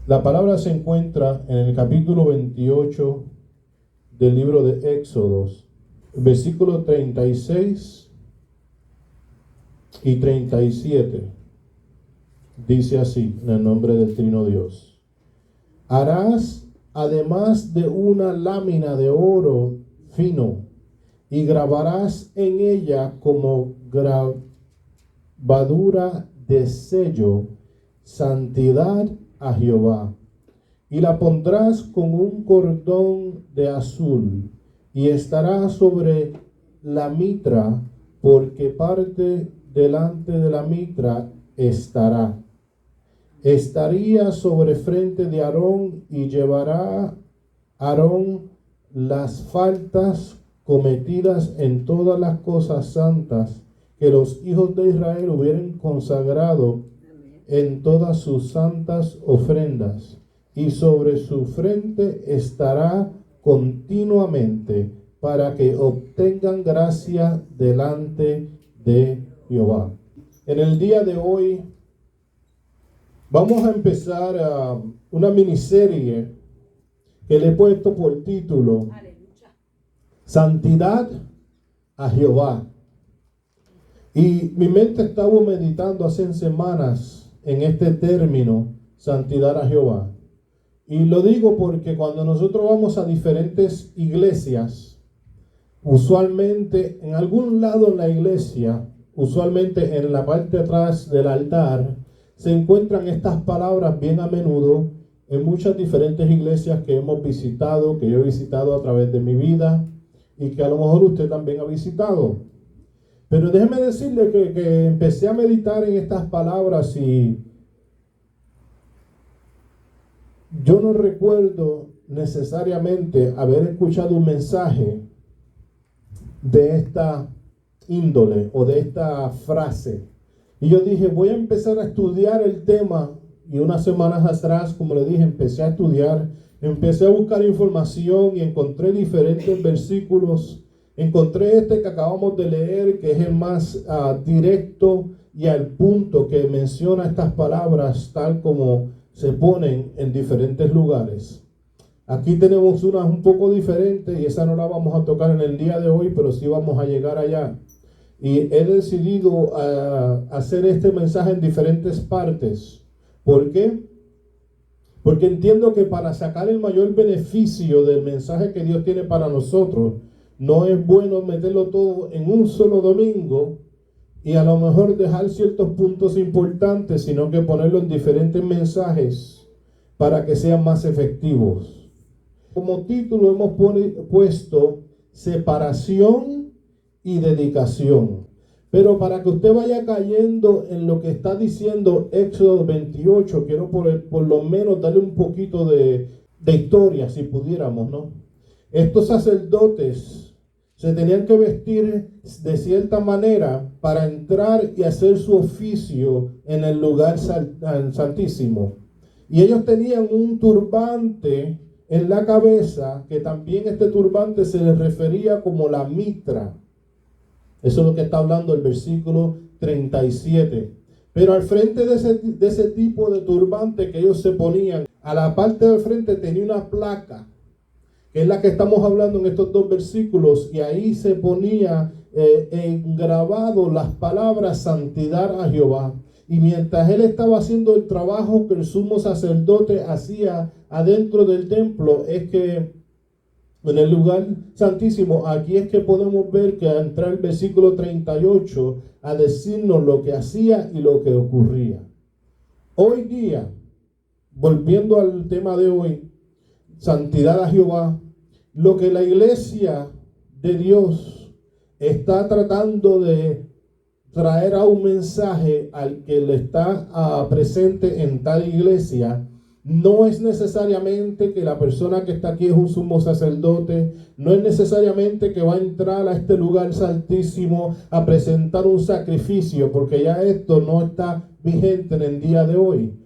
La palabra se encuentra en el capítulo 28 del libro de Éxodos, versículos 36 y 37. Dice así, en el nombre del Trino Dios: harás además de una lámina de oro fino, y grabarás en ella como grabadura de sello, santidad a Jehová. Y la pondrás con un cordón de azul, y estará sobre la mitra, porque parte delante de la mitra estará. Estaría sobre frente de Aarón, y llevará Aarón las faltas cometidas en todas las cosas santas que los hijos de Israel hubieran consagrado en todas sus santas ofrendas, y sobre su frente estará continuamente, para que obtengan gracia delante de Jehová. En el día de hoy vamos a empezar una miniserie que le he puesto por título Santidad a Jehová. Y mi mente estaba meditando hace semanas en este término, santidad a Jehová. Y lo digo porque cuando nosotros vamos a diferentes iglesias, usualmente en algún lado en la iglesia, usualmente en la parte de atrás del altar, se encuentran estas palabras bien a menudo en muchas diferentes iglesias que hemos visitado, que yo he visitado a través de mi vida y que a lo mejor usted también ha visitado. Pero déjeme decirle que empecé a meditar en estas palabras y yo no recuerdo necesariamente haber escuchado un mensaje de esta índole o de esta frase. Y yo dije, voy a empezar a estudiar el tema. Y unas semanas atrás, como le dije, empecé a estudiar, empecé a buscar información y encontré diferentes versículos. Encontré este que acabamos de leer, que es el más directo y al punto, que menciona estas palabras tal como se ponen en diferentes lugares. Aquí tenemos una un poco diferente y esa no la vamos a tocar en el día de hoy, pero sí vamos a llegar allá. Y he decidido hacer este mensaje en diferentes partes. ¿Por qué? Porque entiendo que para sacar el mayor beneficio del mensaje que Dios tiene para nosotros, no es bueno meterlo todo en un solo domingo y a lo mejor dejar ciertos puntos importantes, sino que ponerlo en diferentes mensajes para que sean más efectivos. Como título hemos puesto separación y dedicación. Pero para que usted vaya cayendo en lo que está diciendo Éxodo 28, quiero por lo menos darle un poquito de historia, si pudiéramos, ¿no? Estos sacerdotes se tenían que vestir de cierta manera para entrar y hacer su oficio en el lugar santísimo. Y ellos tenían un turbante en la cabeza, que también este turbante se les refería como la mitra. Eso es lo que está hablando el versículo 37. Pero al frente de ese tipo de turbante que ellos se ponían, a la parte del frente tenía una placa, que es la que estamos hablando en estos dos versículos, y ahí se ponía grabado las palabras santidad a Jehová. Y mientras él estaba haciendo el trabajo que el sumo sacerdote hacía adentro del templo, es que en el lugar santísimo, aquí es que podemos ver que entra el versículo 38 a decirnos lo que hacía y lo que ocurría. Hoy día, volviendo al tema de hoy, santidad a Jehová, lo que la iglesia de Dios está tratando de traer a un mensaje al que le está presente en tal iglesia, no es necesariamente que la persona que está aquí es un sumo sacerdote, no es necesariamente que va a entrar a este lugar santísimo a presentar un sacrificio, porque ya esto no está vigente en el día de hoy.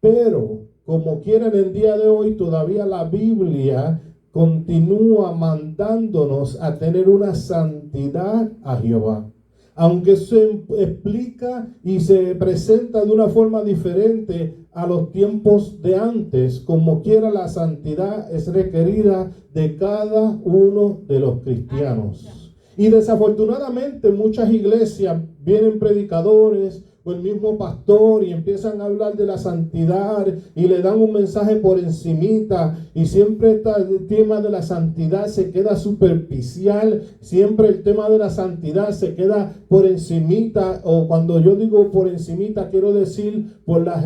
Pero, como quiera, en el día de hoy todavía la Biblia continúa mandándonos a tener una santidad a Jehová. Aunque se explica y se presenta de una forma diferente a los tiempos de antes, como quiera la santidad es requerida de cada uno de los cristianos. Y desafortunadamente muchas iglesias vienen predicadores o el mismo pastor y empiezan a hablar de la santidad y le dan un mensaje por encimita, y siempre el tema de la santidad se queda superficial, siempre el tema de la santidad se queda por encimita, o cuando yo digo por encimita quiero decir por las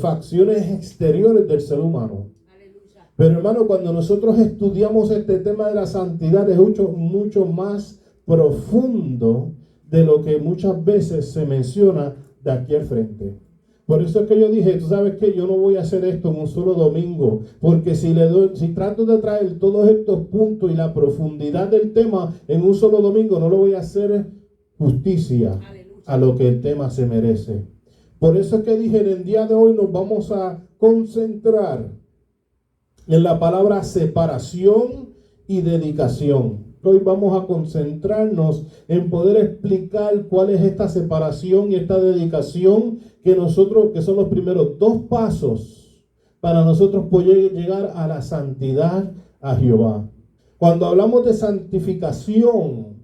facciones exteriores del ser humano. Pero hermano, cuando nosotros estudiamos este tema de la santidad es mucho más profundo de lo que muchas veces se menciona de aquí al frente. Por eso es que yo dije, tú sabes que yo no voy a hacer esto en un solo domingo, porque si trato de traer todos estos puntos y la profundidad del tema en un solo domingo, no lo voy a hacer justicia a lo que el tema se merece. Por eso es que dije, en el día de hoy nos vamos a concentrar en la palabra separación y dedicación. Hoy vamos a concentrarnos en poder explicar cuál es esta separación y esta dedicación que son los primeros dos pasos para nosotros poder llegar a la santidad a Jehová. Cuando hablamos de santificación,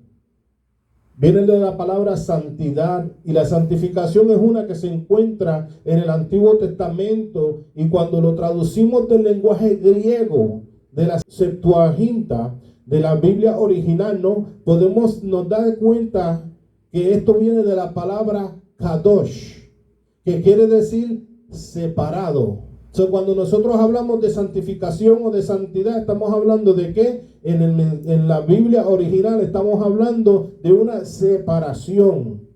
viene de la palabra santidad, y la santificación es una que se encuentra en el Antiguo Testamento, y cuando lo traducimos del lenguaje griego, de la Septuaginta, de la Biblia original, nos dar cuenta que esto viene de la palabra kadosh, que quiere decir separado. Cuando nosotros hablamos de santificación o de santidad, estamos hablando de que en la Biblia original estamos hablando de una separación.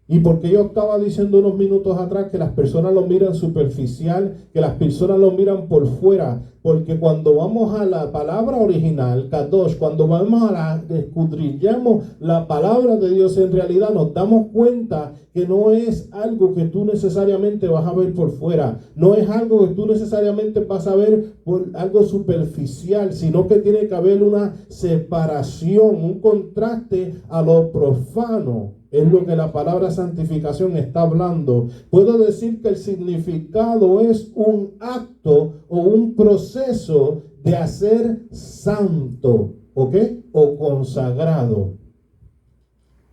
Y porque yo estaba diciendo unos minutos atrás que las personas lo miran superficial, que las personas lo miran por fuera, porque cuando vamos a la palabra original, Kadosh, cuando vamos escudriñamos la palabra de Dios, en realidad nos damos cuenta que no es algo que tú necesariamente vas a ver por fuera, no es algo que tú necesariamente vas a ver por algo superficial, sino que tiene que haber una separación, un contraste a lo profano. Es lo que la palabra santificación está hablando. Puedo decir que el significado es un acto o un proceso de hacer santo, ¿ok? O consagrado.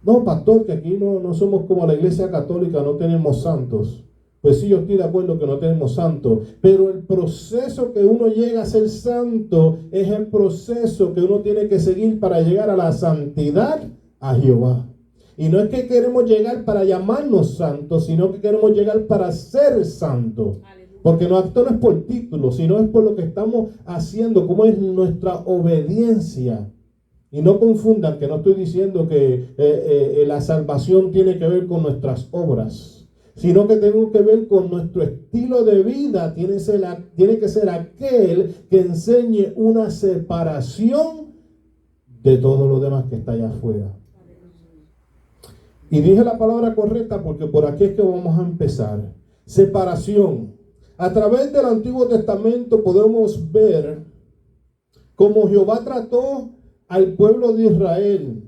No, pastor, que aquí no somos como la iglesia católica, no tenemos santos. Pues sí, yo estoy de acuerdo que no tenemos santos, pero el proceso que uno llega a ser santo es el proceso que uno tiene que seguir para llegar a la santidad a Jehová. Y no es que queremos llegar para llamarnos santos, sino que queremos llegar para ser santos. Porque esto no es por título, sino es por lo que estamos haciendo, como es nuestra obediencia. Y no confundan que no estoy diciendo que la salvación tiene que ver con nuestras obras, sino que tenemos que ver con nuestro estilo de vida. Tiene que ser aquel que enseñe una separación de todo lo demás que está allá afuera. Y dije la palabra correcta porque por aquí es que vamos a empezar. Separación. A través del Antiguo Testamento podemos ver cómo Jehová trató al pueblo de Israel.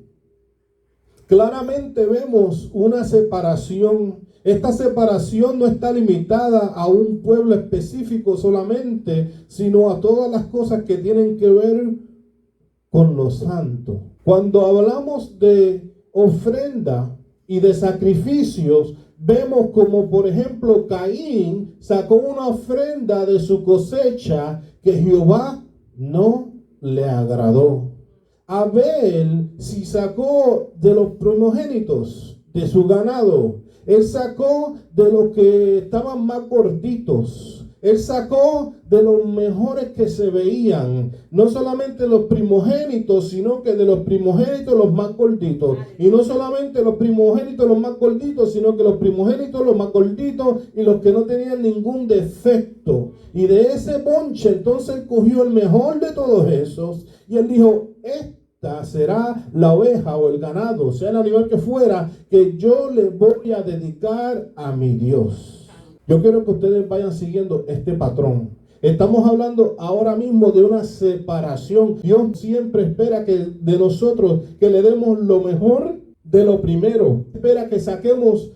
Claramente vemos una separación. Esta separación no está limitada a un pueblo específico solamente, sino a todas las cosas que tienen que ver con lo santo. Cuando hablamos de ofrenda y de sacrificios, vemos como por ejemplo Caín sacó una ofrenda de su cosecha que Jehová no le agradó. Abel sí sacó de los primogénitos de su ganado. Él sacó de los que estaban más gorditos. Él sacó de los mejores que se veían, no solamente los primogénitos, sino que de los primogénitos los más gorditos. Y no solamente los primogénitos los más gorditos, sino que los primogénitos los más gorditos y los que no tenían ningún defecto. Y de ese bonche, entonces él cogió el mejor de todos esos y él dijo, esta será la oveja o el ganado, sea el animal que fuera, que yo le voy a dedicar a mi Dios. Yo quiero que ustedes vayan siguiendo este patrón. Estamos hablando ahora mismo de una separación. Dios siempre espera que de nosotros que le demos lo mejor de lo primero. Espera que saquemos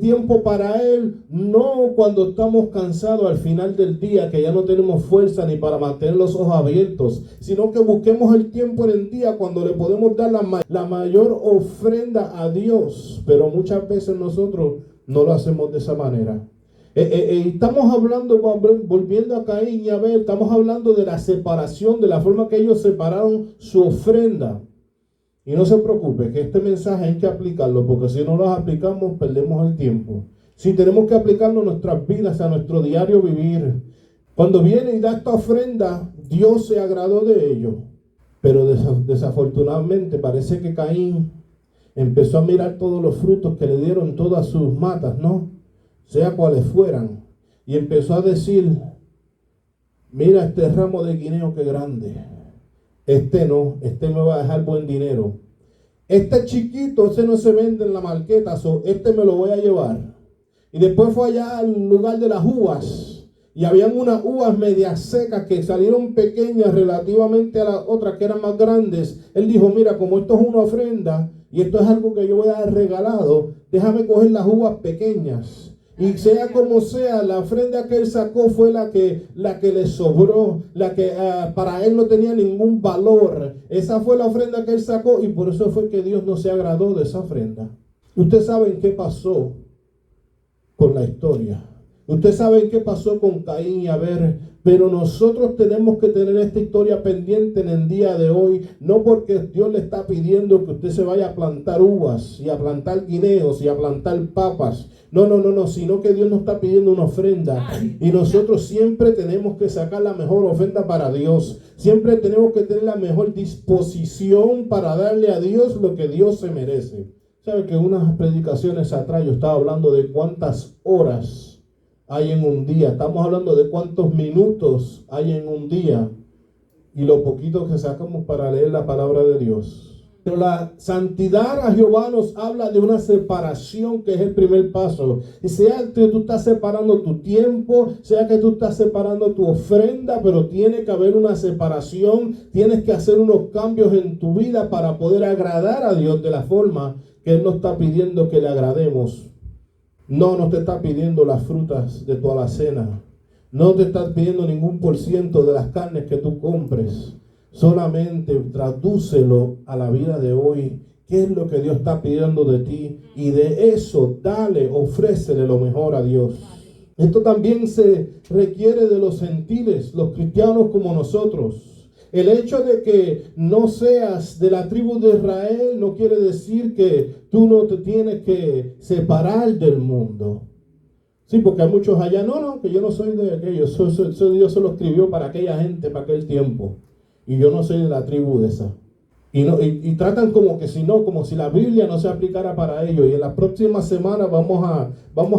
tiempo para Él, no cuando estamos cansados al final del día, que ya no tenemos fuerza ni para mantener los ojos abiertos, sino que busquemos el tiempo en el día cuando le podemos dar la mayor ofrenda a Dios. Pero muchas veces nosotros no lo hacemos de esa manera. Estamos hablando, volviendo a Caín y Abel, estamos hablando de la separación, de la forma que ellos separaron su ofrenda. Y no se preocupe, que este mensaje hay que aplicarlo, porque si no lo aplicamos, perdemos el tiempo. Si tenemos que aplicarlo a nuestras vidas, a nuestro diario vivir. Cuando viene y da esta ofrenda, Dios se agradó de ello. Pero desafortunadamente parece que Caín empezó a mirar todos los frutos que le dieron todas sus matas, ¿no? Sea cuales fueran. Y empezó a decir, mira este ramo de guineo que grande. Este no, este me va a dejar buen dinero. Este chiquito, ese no se vende en la marqueta, este me lo voy a llevar. Y después fue allá al lugar de las uvas. Y habían unas uvas medias secas que salieron pequeñas relativamente a las otras que eran más grandes. Él dijo, mira, como esto es una ofrenda y esto es algo que yo voy a dar regalado, déjame coger las uvas pequeñas. Y sea como sea, la ofrenda que él sacó fue la que le sobró, la que para él no tenía ningún valor. Esa fue la ofrenda que él sacó y por eso fue que Dios no se agradó de esa ofrenda. Ustedes saben qué pasó con la historia. Ustedes saben qué pasó con Caín y Abel. Pero nosotros tenemos que tener esta historia pendiente en el día de hoy, no porque Dios le está pidiendo que usted se vaya a plantar uvas y a plantar guineos y a plantar papas. No, sino que Dios nos está pidiendo una ofrenda. Y nosotros siempre tenemos que sacar la mejor ofrenda para Dios. Siempre tenemos que tener la mejor disposición para darle a Dios lo que Dios se merece. ¿Sabe que unas predicaciones atrás yo estaba hablando de cuántas horas hay en un día? Estamos hablando de cuántos minutos hay en un día y lo poquito que sacamos para leer la palabra de Dios. Pero la santidad a Jehová nos habla de una separación que es el primer paso. Y sea que tú estás separando tu tiempo, sea que tú estás separando tu ofrenda, pero tiene que haber una separación. Tienes que hacer unos cambios en tu vida para poder agradar a Dios de la forma que Él nos está pidiendo que le agrademos. No te está pidiendo las frutas de tu alacena. No te está pidiendo ningún % de las carnes que tú compres. Solamente tradúcelo a la vida de hoy. ¿Qué es lo que Dios está pidiendo de ti? Y de eso, ofrécele lo mejor a Dios. Esto también se requiere de los gentiles, los cristianos como nosotros. El hecho de que no seas de la tribu de Israel no quiere decir que tú no te tienes que separar del mundo. Sí, porque hay muchos allá, que yo no soy de aquellos, Dios se lo escribió para aquella gente, para aquel tiempo. Y yo no soy de la tribu de esa. Y tratan como que como si la Biblia no se aplicara para ellos. Y en la próxima semana vamos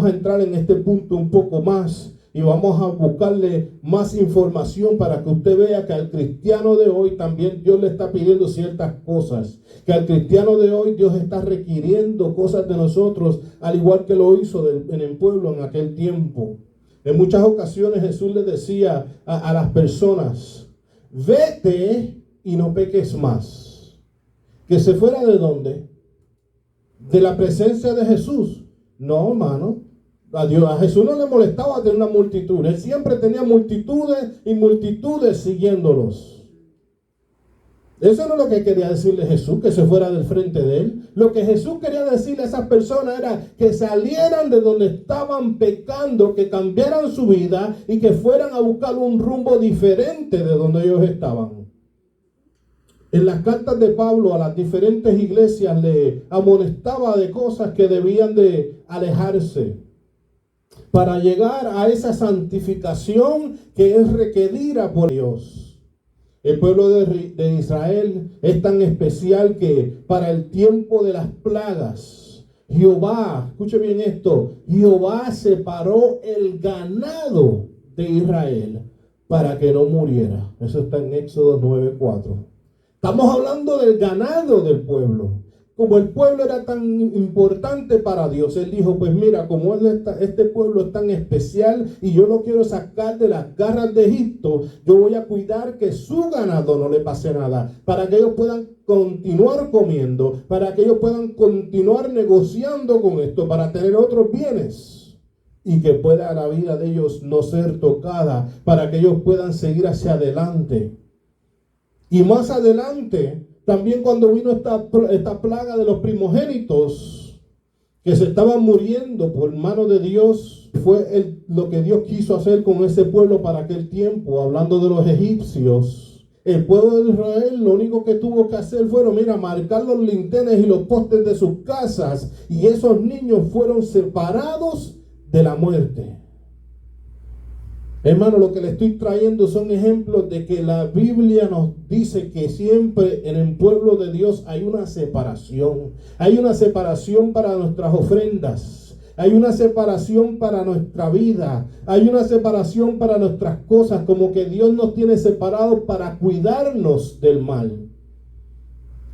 a entrar en este punto un poco más. Y vamos a buscarle más información para que usted vea que al cristiano de hoy también Dios le está pidiendo ciertas cosas. Que al cristiano de hoy Dios está requiriendo cosas de nosotros, al igual que lo hizo en el pueblo en aquel tiempo. En muchas ocasiones Jesús le decía a las personas, vete y no peques más. Que se fuera ¿de dónde? De la presencia de Jesús. No, hermano. A Jesús no le molestaba tener una multitud. Él siempre tenía multitudes y multitudes siguiéndolos. Eso no es lo que quería decirle Jesús, que se fuera del frente de él. Lo que Jesús quería decirle a esas personas era que salieran de donde estaban pecando, que cambiaran su vida y que fueran a buscar un rumbo diferente de donde ellos estaban. En las cartas de Pablo a las diferentes iglesias le amonestaba de cosas que debían de alejarse para llegar a esa santificación que es requerida por Dios. El pueblo de Israel es tan especial que para el tiempo de las plagas, Jehová, escuche bien esto, Jehová separó el ganado de Israel para que no muriera. Eso está en Éxodo 9:4. Estamos hablando del ganado del pueblo. como el pueblo era tan importante para Dios, Él dijo, pues mira, como este pueblo es tan especial y yo lo quiero sacar de las garras de Egipto, yo voy a cuidar que su ganado no le pase nada, para que ellos puedan continuar comiendo, para que ellos puedan continuar negociando con esto, para tener otros bienes y que pueda la vida de ellos no ser tocada, para que ellos puedan seguir hacia adelante. Y más adelante, también cuando vino esta plaga de los primogénitos que se estaban muriendo por mano de Dios, fue lo que Dios quiso hacer con ese pueblo para aquel tiempo, hablando de los egipcios. El pueblo de Israel lo único que tuvo que hacer fueron, marcar los linteles y los postes de sus casas, y esos niños fueron separados de la muerte. Hermano, lo que le estoy trayendo son ejemplos de que la Biblia nos dice que siempre en el pueblo de Dios hay una separación. Hay una separación para nuestras ofrendas. Hay una separación para nuestra vida. Hay una separación para nuestras cosas, como que Dios nos tiene separados para cuidarnos del mal.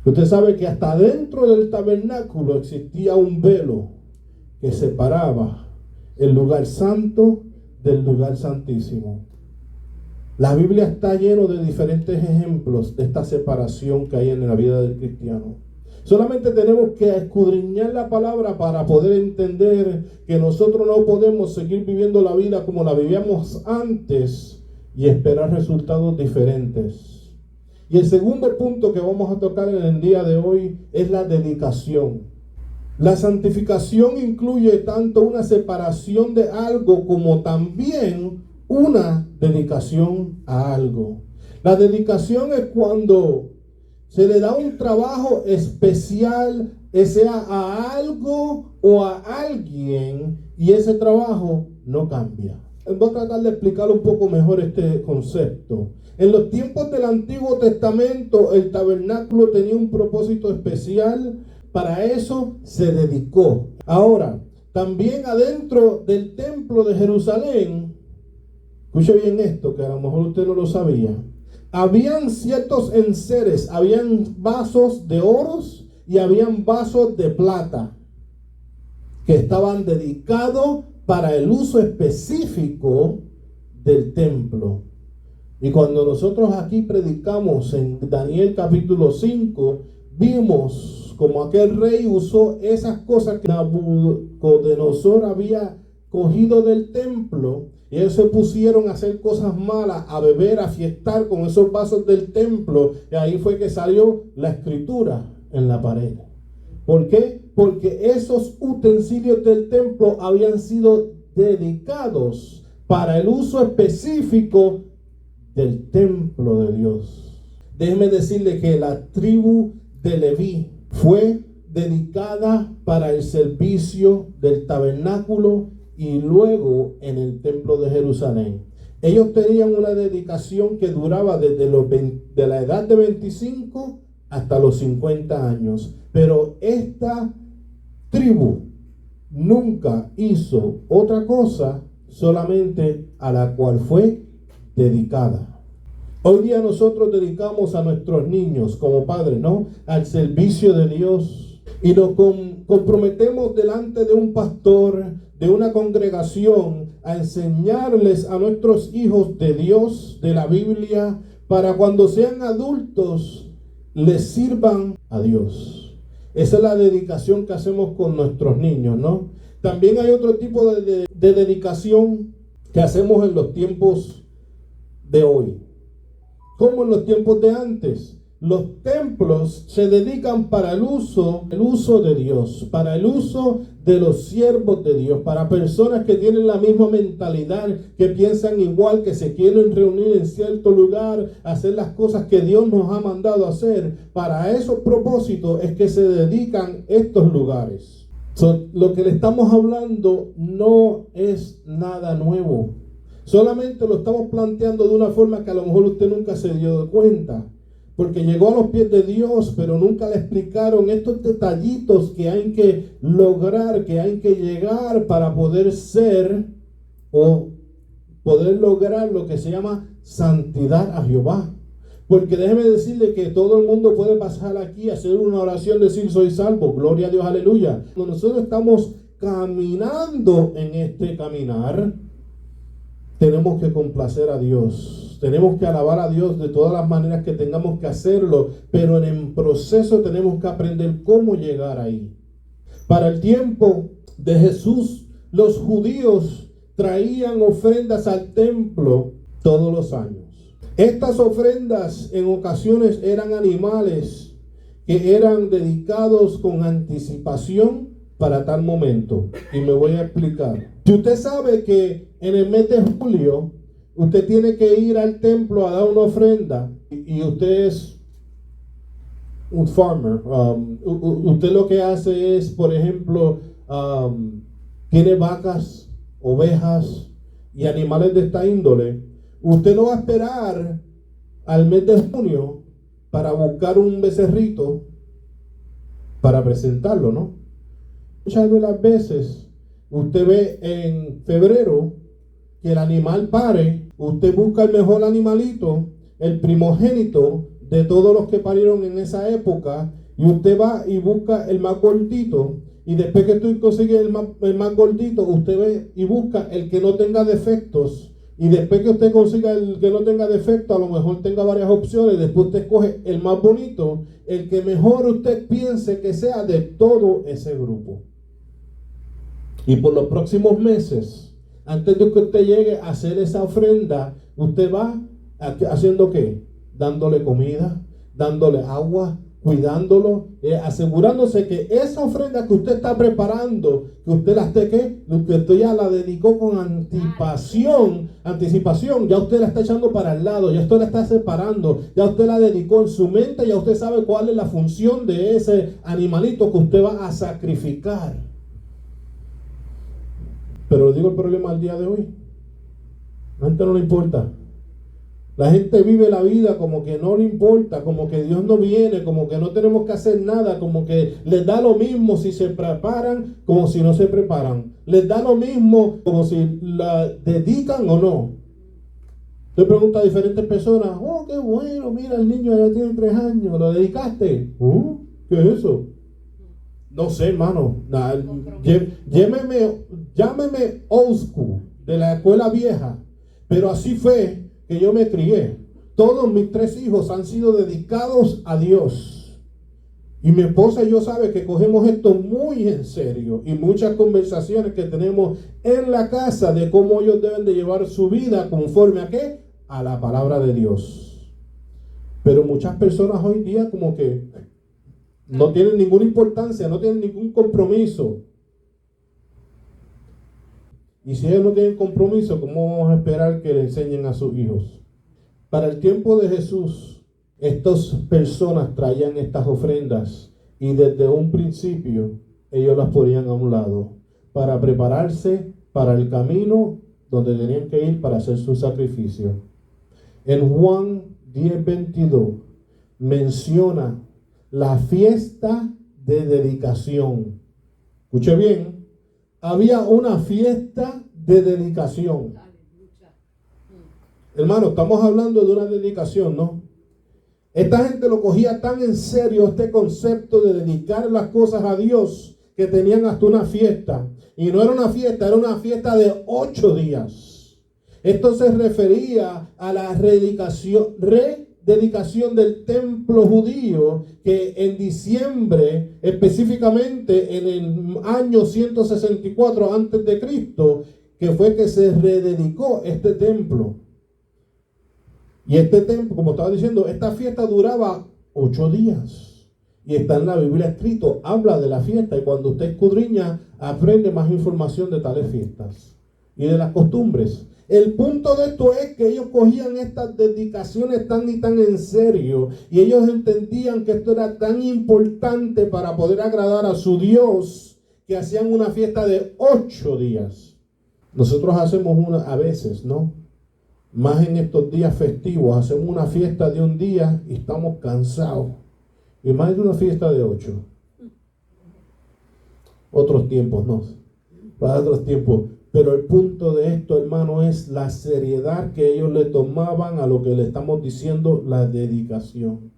Usted sabe que hasta dentro del tabernáculo existía un velo que separaba el lugar santo del lugar santísimo. La Biblia está lleno de diferentes ejemplos de esta separación que hay en la vida del cristiano. Solamente tenemos que escudriñar la palabra para poder entender que nosotros no podemos seguir viviendo la vida como la vivíamos antes y esperar resultados diferentes. Y el segundo punto que vamos a tocar en el día de hoy es la dedicación. La santificación incluye tanto una separación de algo como también una dedicación a algo. La dedicación es cuando se le da un trabajo especial, sea a algo o a alguien, y ese trabajo no cambia. Voy a tratar de explicar un poco mejor este concepto. En los tiempos del Antiguo Testamento, el tabernáculo tenía un propósito especial. Para eso se dedicó. Ahora, también adentro del templo de Jerusalén, escuche bien esto, que a lo mejor usted no lo sabía, habían ciertos enseres, habían vasos de oros y habían vasos de plata que estaban dedicados para el uso específico del templo. Y cuando nosotros aquí predicamos en Daniel capítulo 5, vimos como aquel rey usó esas cosas que Nabucodonosor había cogido del templo, y ellos se pusieron a hacer cosas malas, a beber, a fiestar con esos vasos del templo, y ahí fue que salió la escritura en la pared. ¿Por qué? Porque esos utensilios del templo habían sido dedicados para el uso específico del templo de Dios. Déjeme decirle que la tribu de Leví fue dedicada para el servicio del tabernáculo y luego en el templo de Jerusalén. Ellos tenían una dedicación que duraba desde de la edad de 25 hasta los 50 años. Pero esta tribu nunca hizo otra cosa solamente a la cual fue dedicada. Hoy día nosotros dedicamos a nuestros niños como padres, ¿no?, al servicio de Dios, y nos comprometemos delante de un pastor, de una congregación, a enseñarles a nuestros hijos de Dios, de la Biblia, para cuando sean adultos les sirvan a Dios. Esa es la dedicación que hacemos con nuestros niños, ¿no? También hay otro tipo de dedicación que hacemos en los tiempos de hoy. Como en los tiempos de antes, los templos se dedican para el uso de Dios, para el uso de los siervos de Dios, para personas que tienen la misma mentalidad, que piensan igual, que se quieren reunir en cierto lugar, hacer las cosas que Dios nos ha mandado hacer. Para esos propósitos es que se dedican estos lugares. Lo que le estamos hablando no es nada nuevo. Solamente lo estamos planteando de una forma que a lo mejor usted nunca se dio cuenta, porque llegó a los pies de Dios, pero nunca le explicaron estos detallitos que hay que lograr, que hay que llegar para poder ser o poder lograr lo que se llama santidad a Jehová. Porque déjeme decirle que todo el mundo puede pasar aquí, hacer una oración, decir soy salvo, gloria a Dios, aleluya. Cuando nosotros estamos caminando en este caminar, tenemos que complacer a Dios, tenemos que alabar a Dios de todas las maneras que tengamos que hacerlo, pero en el proceso tenemos que aprender cómo llegar ahí. Para el tiempo de Jesús, los judíos traían ofrendas al templo todos los años. Estas ofrendas en ocasiones eran animales que eran dedicados con anticipación para tal momento. Y me voy a explicar. Si usted sabe que en el mes de julio usted tiene que ir al templo a dar una ofrenda y usted es un farmer, usted lo que hace es, por ejemplo, tiene vacas, ovejas y animales de esta índole. Usted no va a esperar al mes de junio para buscar un becerrito para presentarlo, ¿no? Muchas de las veces usted ve en febrero que el animal pare, usted busca el mejor animalito, el primogénito de todos los que parieron en esa época, y usted va y busca el más gordito, y después que usted consigue el más gordito, usted ve y busca el que no tenga defectos, y después que usted consiga el que no tenga defectos, a lo mejor tenga varias opciones, después usted escoge el más bonito, el que mejor usted piense que sea de todo ese grupo. Y por los próximos meses, antes de que usted llegue a hacer esa ofrenda, usted va haciendo ¿qué? Dándole comida, dándole agua, cuidándolo, asegurándose que esa ofrenda que usted está preparando, que usted la esté, que usted ya la dedicó con anticipación, ya usted la está echando para el lado, ya usted la está separando, ya usted la dedicó en su mente, ya usted sabe cuál es la función de ese animalito que usted va a sacrificar. Pero digo el problema al día de hoy. A la gente no le importa. La gente vive la vida como que no le importa, como que Dios no viene, como que no tenemos que hacer nada, como que les da lo mismo si se preparan como si no se preparan. Les da lo mismo como si la dedican o no. Yo pregunto a diferentes personas, oh, qué bueno, mira, el niño ya tiene 3 años, ¿lo dedicaste? ¿Qué es eso? No sé, hermano. Llámeme old school, de la escuela vieja. Pero así fue que yo me crié. Todos mis 3 hijos han sido dedicados a Dios. Y mi esposa y yo sabe que cogemos esto muy en serio. Y muchas conversaciones que tenemos en la casa de cómo ellos deben de llevar su vida conforme a ¿qué? A la palabra de Dios. Pero muchas personas hoy día como que no tienen ninguna importancia, no tienen ningún compromiso. Y si ellos no tienen compromiso, ¿cómo vamos a esperar que le enseñen a sus hijos? Para el tiempo de Jesús, estas personas traían estas ofrendas y desde un principio ellos las ponían a un lado para prepararse para el camino donde tenían que ir para hacer su sacrificio. En Juan 10:22 menciona la fiesta de dedicación. Escuche bien, había una fiesta de dedicación. Hermano, estamos hablando de una dedicación, ¿no? Esta gente lo cogía tan en serio, este concepto de dedicar las cosas a Dios, que tenían hasta una fiesta. Y no era una fiesta, era una fiesta de 8 días. Esto se refería a la dedicación del templo judío, que en diciembre, específicamente en el año 164 antes de Cristo, que fue que se rededicó este templo. Y este templo, como estaba diciendo, esta fiesta duraba 8 días. Y está en la Biblia escrito, habla de la fiesta, y cuando usted escudriña, aprende más información de tales fiestas y de las costumbres. El punto de esto es que ellos cogían estas dedicaciones tan y tan en serio, y ellos entendían que esto era tan importante para poder agradar a su Dios, que hacían una fiesta de 8 días. Nosotros hacemos una a veces, ¿no? Más en estos días festivos, hacemos una fiesta de un día y estamos cansados. Y más de una fiesta de 8. Otros tiempos, ¿no? Para otros tiempos. Pero el punto de esto, hermano, es la seriedad que ellos le tomaban a lo que le estamos diciendo, la dedicación.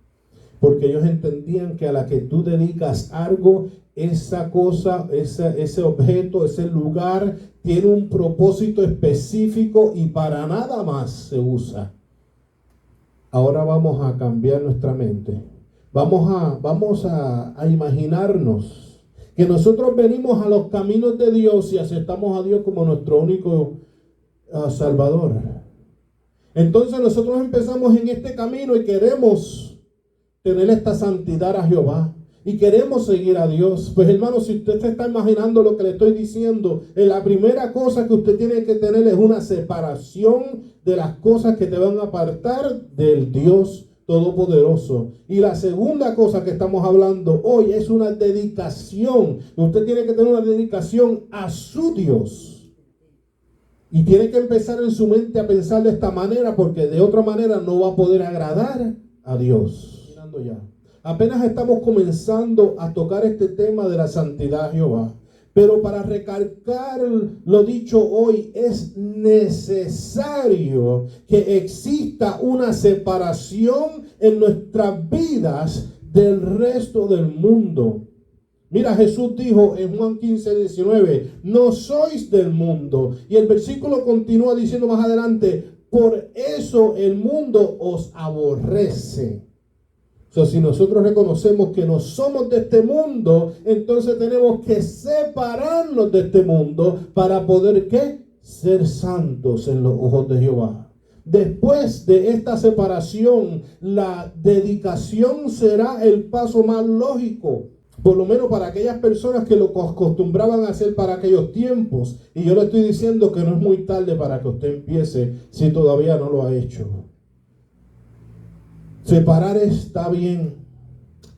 Porque ellos entendían que a la que tú dedicas algo, esa cosa, ese objeto, ese lugar, tiene un propósito específico y para nada más se usa. Ahora vamos a cambiar nuestra mente. Vamos a imaginarnos que nosotros venimos a los caminos de Dios y aceptamos a Dios como nuestro único Salvador. Entonces nosotros empezamos en este camino y queremos tener esta santidad a Jehová. Y queremos seguir a Dios. Pues hermano, si usted se está imaginando lo que le estoy diciendo, la primera cosa que usted tiene que tener es una separación de las cosas que te van a apartar del Dios Todopoderoso. Y la segunda cosa que estamos hablando hoy es una dedicación. Usted tiene que tener una dedicación a su Dios. Y tiene que empezar en su mente a pensar de esta manera, porque de otra manera no va a poder agradar a Dios. Mirando ya. Apenas estamos comenzando a tocar este tema de la santidad a Jehová. Pero para recalcar lo dicho hoy, es necesario que exista una separación en nuestras vidas del resto del mundo. Mira, Jesús dijo en Juan 15:19, no sois del mundo. Y el versículo continúa diciendo más adelante, por eso el mundo os aborrece. Si nosotros reconocemos que no somos de este mundo, entonces tenemos que separarnos de este mundo para poder ¿qué? Ser santos en los ojos de Jehová. Después de esta separación, la dedicación será el paso más lógico. Por lo menos para aquellas personas que lo acostumbraban a hacer para aquellos tiempos. Y yo le estoy diciendo que no es muy tarde para que usted empiece si todavía no lo ha hecho. Separar está bien,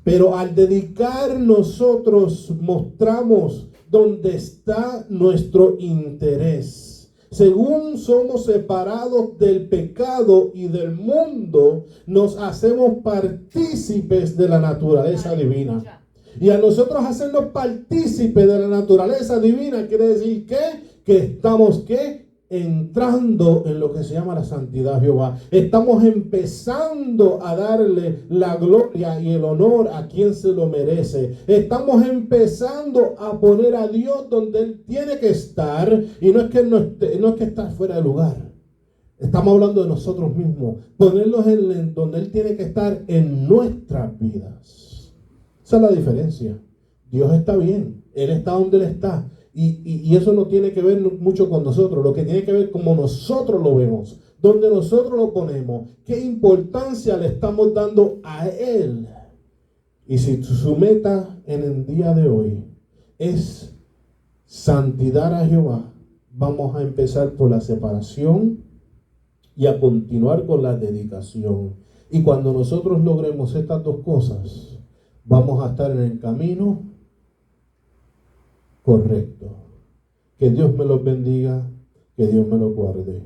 pero al dedicar nosotros mostramos dónde está nuestro interés. Según somos separados del pecado y del mundo, nos hacemos partícipes de la naturaleza divina. Y a nosotros hacernos partícipes de la naturaleza divina quiere decir que estamos ¿qué? Entrando en lo que se llama la santidad a Jehová. Estamos empezando a darle la gloria y el honor a quien se lo merece. Estamos empezando a poner a Dios donde Él tiene que estar. Y no es que está fuera de lugar. Estamos hablando de nosotros mismos. Ponerlos donde Él tiene que estar en nuestras vidas. Esa es la diferencia. Dios está bien. Él está donde Él está. Y eso no tiene que ver mucho con nosotros. Lo que tiene que ver como nosotros lo vemos, donde nosotros lo ponemos, qué importancia le estamos dando a Él. Y si su meta en el día de hoy es santidad a Jehová, vamos a empezar por la separación y a continuar con la dedicación. Y cuando nosotros logremos estas dos cosas, vamos a estar en el camino correcto. Que Dios me los bendiga, que Dios me los guarde.